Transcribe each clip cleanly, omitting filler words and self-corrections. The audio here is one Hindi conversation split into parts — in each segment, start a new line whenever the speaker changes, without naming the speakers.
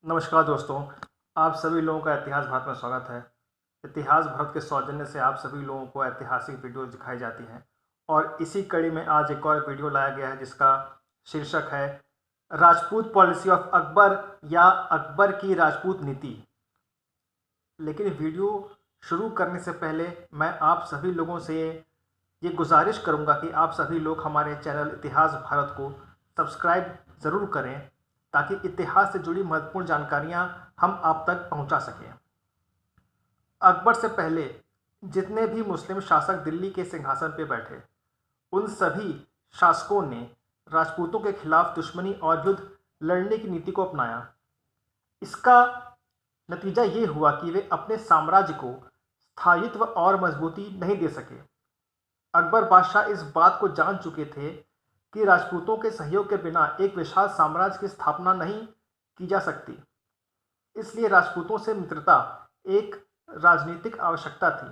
नमस्कार दोस्तों, आप सभी लोगों का इतिहास भारत में स्वागत है। इतिहास भारत के सौजन्य से आप सभी लोगों को ऐतिहासिक वीडियो दिखाई जाती हैं और इसी कड़ी में आज एक और वीडियो लाया गया है जिसका शीर्षक है राजपूत पॉलिसी ऑफ अकबर या अकबर की राजपूत नीति। लेकिन वीडियो शुरू करने से पहले मैं आप सभी लोगों से ये गुजारिश करूंगा कि आप सभी लोग हमारे चैनल इतिहास भारत को सब्सक्राइब ज़रूर करें ताकि इतिहास से जुड़ी महत्वपूर्ण जानकारियां हम आप तक पहुंचा सकें। अकबर से पहले जितने भी मुस्लिम शासक दिल्ली के सिंहासन पर बैठे, उन सभी शासकों ने राजपूतों के खिलाफ दुश्मनी और युद्ध लड़ने की नीति को अपनाया। इसका नतीजा ये हुआ कि वे अपने साम्राज्य को स्थायित्व और मजबूती नहीं दे सके। अकबर बादशाह इस बात को जान चुके थे कि राजपूतों के सहयोग के बिना एक विशाल साम्राज्य की स्थापना नहीं की जा सकती। इसलिए राजपूतों से मित्रता एक राजनीतिक आवश्यकता थी।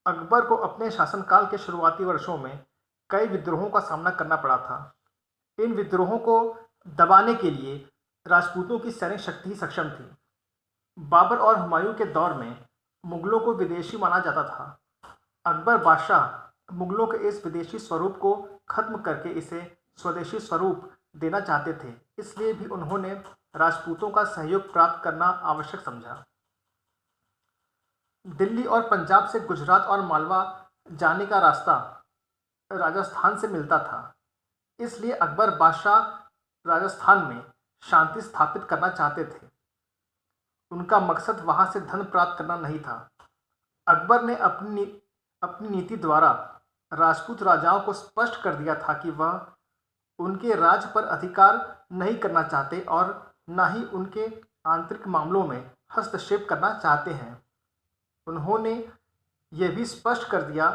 अकबर को अपने शासनकाल के शुरुआती वर्षों में कई विद्रोहों का सामना करना पड़ा था। इन विद्रोहों को दबाने के लिए राजपूतों की सैनिक शक्ति ही सक्षम थी। बाबर और हुमायूं के दौर में मुगलों को विदेशी माना जाता था। अकबर बादशाह मुगलों के इस विदेशी स्वरूप को खत्म करके इसे स्वदेशी स्वरूप देना चाहते थे। इसलिए भी उन्होंने राजपूतों का सहयोग प्राप्त करना आवश्यक समझा। दिल्ली और पंजाब से गुजरात और मालवा जाने का रास्ता राजस्थान से मिलता था। इसलिए अकबर बादशाह राजस्थान में शांति स्थापित करना चाहते थे। उनका मकसद वहां से धन प्राप्त करना नहीं था। अकबर ने अपनी नीति द्वारा राजपूत राजाओं को स्पष्ट कर दिया था कि वह उनके राज्य पर अधिकार नहीं करना चाहते और न ही उनके आंतरिक मामलों में हस्तक्षेप करना चाहते हैं। उन्होंने यह भी स्पष्ट कर दिया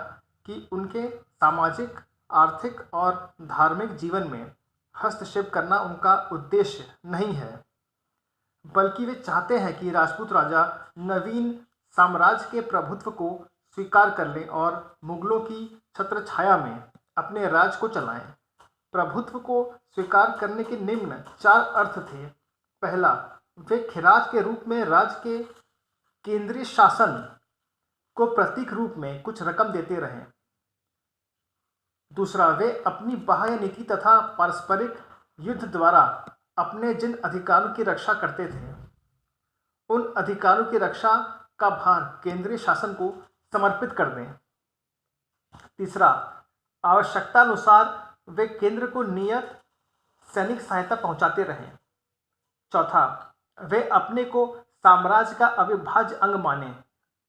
कि उनके सामाजिक, आर्थिक और धार्मिक जीवन में हस्तक्षेप करना उनका उद्देश्य नहीं है, बल्कि वे चाहते हैं कि राजपूत राजा नवीन साम्राज्य के प्रभुत्व को स्वीकार कर लें और मुगलों की छत्रछाया में अपने राज्य को चलाएं। प्रभुत्व को स्वीकार करने के निम्न 4 अर्थ थे। पहला, वे खिराज के रूप में राज्य के केंद्रीय शासन को प्रतीक रूप में कुछ रकम देते रहें। दूसरा, वे अपनी बाह्य नीति तथा पारस्परिक युद्ध द्वारा अपने जिन अधिकारों की रक्षा करते थे, उन अधिकारों की रक्षा का भार केंद्रीय शासन को समर्पित कर दें। तीसरा, आवश्यकता अनुसार वे केंद्र को नियत सैनिक सहायता पहुंचाते रहें। चौथा, वे अपने को साम्राज्य का अविभाज्य अंग माने,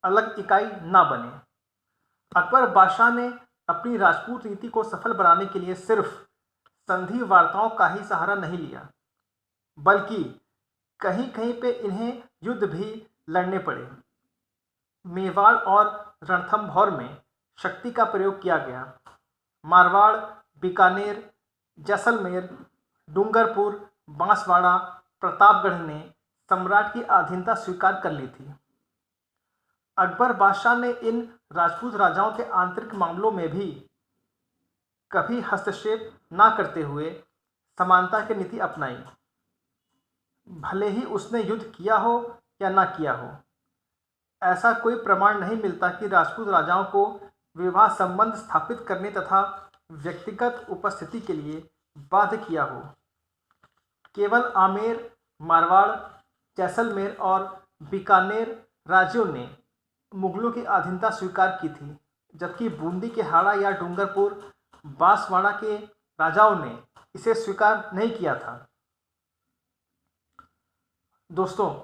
अलग इकाई ना बने। अकबर बादशाह ने अपनी राजपूत नीति को सफल बनाने के लिए सिर्फ संधि वार्ताओं का ही सहारा नहीं लिया, बल्कि कहीं कहीं पे इन्हें युद्ध भी लड़ने पड़े। मेवाड़ और रणथंभौर में शक्ति का प्रयोग किया गया। मारवाड़, बीकानेर, जैसलमेर, डूंगरपुर, बांसवाड़ा, प्रतापगढ़ ने सम्राट की अधीनता स्वीकार कर ली थी। अकबर बादशाह ने इन राजपूत राजाओं के आंतरिक मामलों में भी कभी हस्तक्षेप न करते हुए समानता की नीति अपनाई, भले ही उसने युद्ध किया हो या ना किया हो। ऐसा कोई प्रमाण नहीं मिलता कि राजपूत राजाओं को विवाह संबंध स्थापित करने तथा व्यक्तिगत उपस्थिति के लिए बाध्य किया हो। केवल आमेर, मारवाड़, जैसलमेर और बीकानेर राज्यों ने मुगलों की अधीनता स्वीकार की थी, जबकि बूंदी के हाड़ा या डूंगरपुर, बांसवाड़ा के राजाओं ने इसे स्वीकार नहीं किया था। दोस्तों,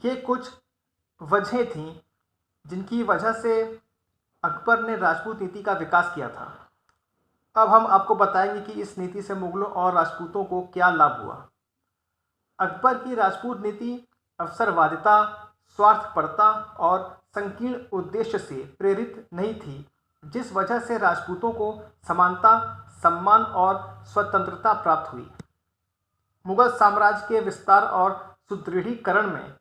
ये कुछ वजहें थीं जिनकी वजह से अकबर ने राजपूत नीति का विकास किया था। अब हम आपको बताएंगे कि इस नीति से मुगलों और राजपूतों को क्या लाभ हुआ। अकबर की राजपूत नीति अवसरवादिता, स्वार्थपरता और संकीर्ण उद्देश्य से प्रेरित नहीं थी, जिस वजह से राजपूतों को समानता, सम्मान और स्वतंत्रता प्राप्त हुई। मुगल साम्राज्य के विस्तार और सुदृढ़ीकरण में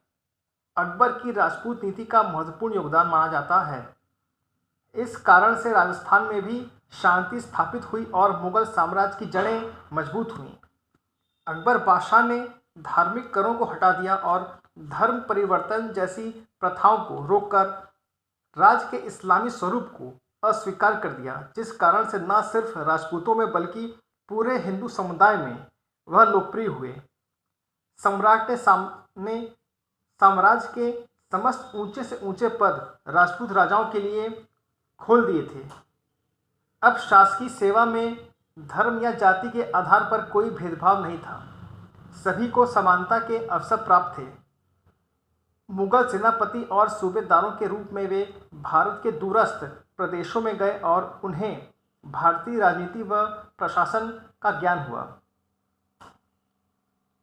अकबर की राजपूत नीति का महत्वपूर्ण योगदान माना जाता है। इस कारण से राजस्थान में भी शांति स्थापित हुई और मुगल साम्राज्य की जड़ें मजबूत हुईं। अकबर बादशाह ने धार्मिक करों को हटा दिया और धर्म परिवर्तन जैसी प्रथाओं को रोककर राज के इस्लामी स्वरूप को अस्वीकार कर दिया, जिस कारण से न सिर्फ राजपूतों में बल्कि पूरे हिंदू समुदाय में वह लोकप्रिय हुए। सम्राट ने साम्राज्य के समस्त ऊंचे से ऊंचे पद राजपूत राजाओं के लिए खोल दिए थे। अब शासकीय सेवा में धर्म या जाति के आधार पर कोई भेदभाव नहीं था, सभी को समानता के अवसर प्राप्त थे। मुगल सेनापति और सूबेदारों के रूप में वे भारत के दूरस्थ प्रदेशों में गए और उन्हें भारतीय राजनीति व प्रशासन का ज्ञान हुआ।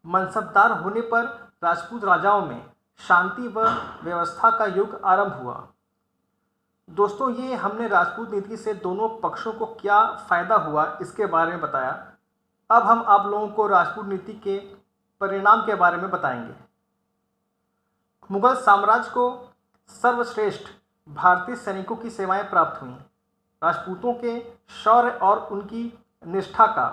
मनसबदार होने पर राजपूत राजाओं में शांति व व्यवस्था का युग आरंभ हुआ। दोस्तों, ये हमने राजपूत नीति से दोनों पक्षों को क्या फ़ायदा हुआ इसके बारे में बताया। अब हम आप लोगों को राजपूत नीति के परिणाम के बारे में बताएंगे। मुगल साम्राज्य को सर्वश्रेष्ठ भारतीय सैनिकों की सेवाएं प्राप्त हुईं। राजपूतों के शौर्य और उनकी निष्ठा का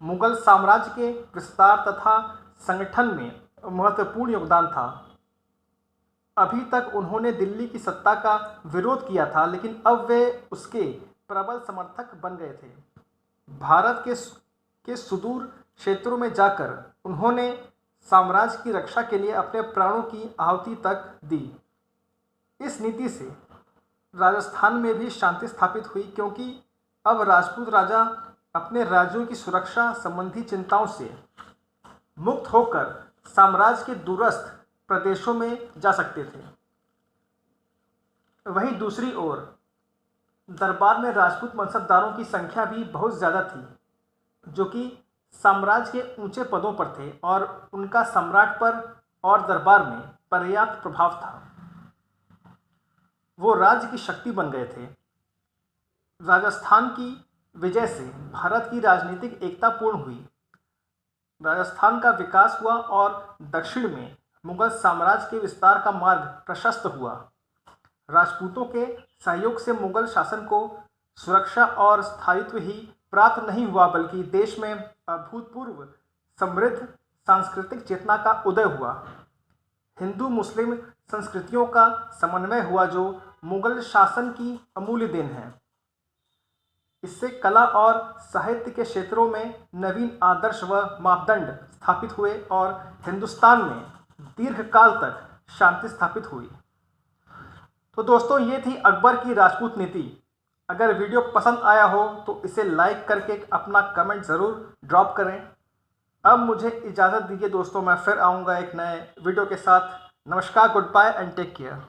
मुगल साम्राज्य के विस्तार तथा संगठन में महत्वपूर्ण योगदान था। अभी तक उन्होंने दिल्ली की सत्ता का विरोध किया था, लेकिन अब वे उसके प्रबल समर्थक बन गए थे। भारत के सुदूर क्षेत्रों में जाकर उन्होंने साम्राज्य की रक्षा के लिए अपने प्राणों की आहुति तक दी। इस नीति से राजस्थान में भी शांति स्थापित हुई, क्योंकि अब राजपूत राजा अपने राज्यों की सुरक्षा संबंधी चिंताओं से मुक्त होकर साम्राज्य के दूरस्थ प्रदेशों में जा सकते थे। वहीं दूसरी ओर दरबार में राजपूत मनसबदारों की संख्या भी बहुत ज़्यादा थी, जो कि साम्राज्य के ऊंचे पदों पर थे और उनका सम्राट पर और दरबार में पर्याप्त प्रभाव था। वो राज्य की शक्ति बन गए थे। राजस्थान की विजय से भारत की राजनीतिक एकता पूर्ण हुई। राजस्थान का विकास हुआ और दक्षिण में मुगल साम्राज्य के विस्तार का मार्ग प्रशस्त हुआ। राजपूतों के सहयोग से मुगल शासन को सुरक्षा और स्थायित्व ही प्राप्त नहीं हुआ, बल्कि देश में अभूतपूर्व समृद्ध सांस्कृतिक चेतना का उदय हुआ। हिंदू मुस्लिम संस्कृतियों का समन्वय हुआ, जो मुगल शासन की अमूल्य देन है। इससे कला और साहित्य के क्षेत्रों में नवीन आदर्श व मापदंड स्थापित हुए और हिंदुस्तान में दीर्घकाल तक शांति स्थापित हुई। तो दोस्तों, ये थी अकबर की राजपूत नीति। अगर वीडियो पसंद आया हो तो इसे लाइक करके अपना कमेंट ज़रूर ड्रॉप करें। अब मुझे इजाज़त दीजिए दोस्तों, मैं फिर आऊँगा एक नए वीडियो के साथ। नमस्कार, good bye and take care.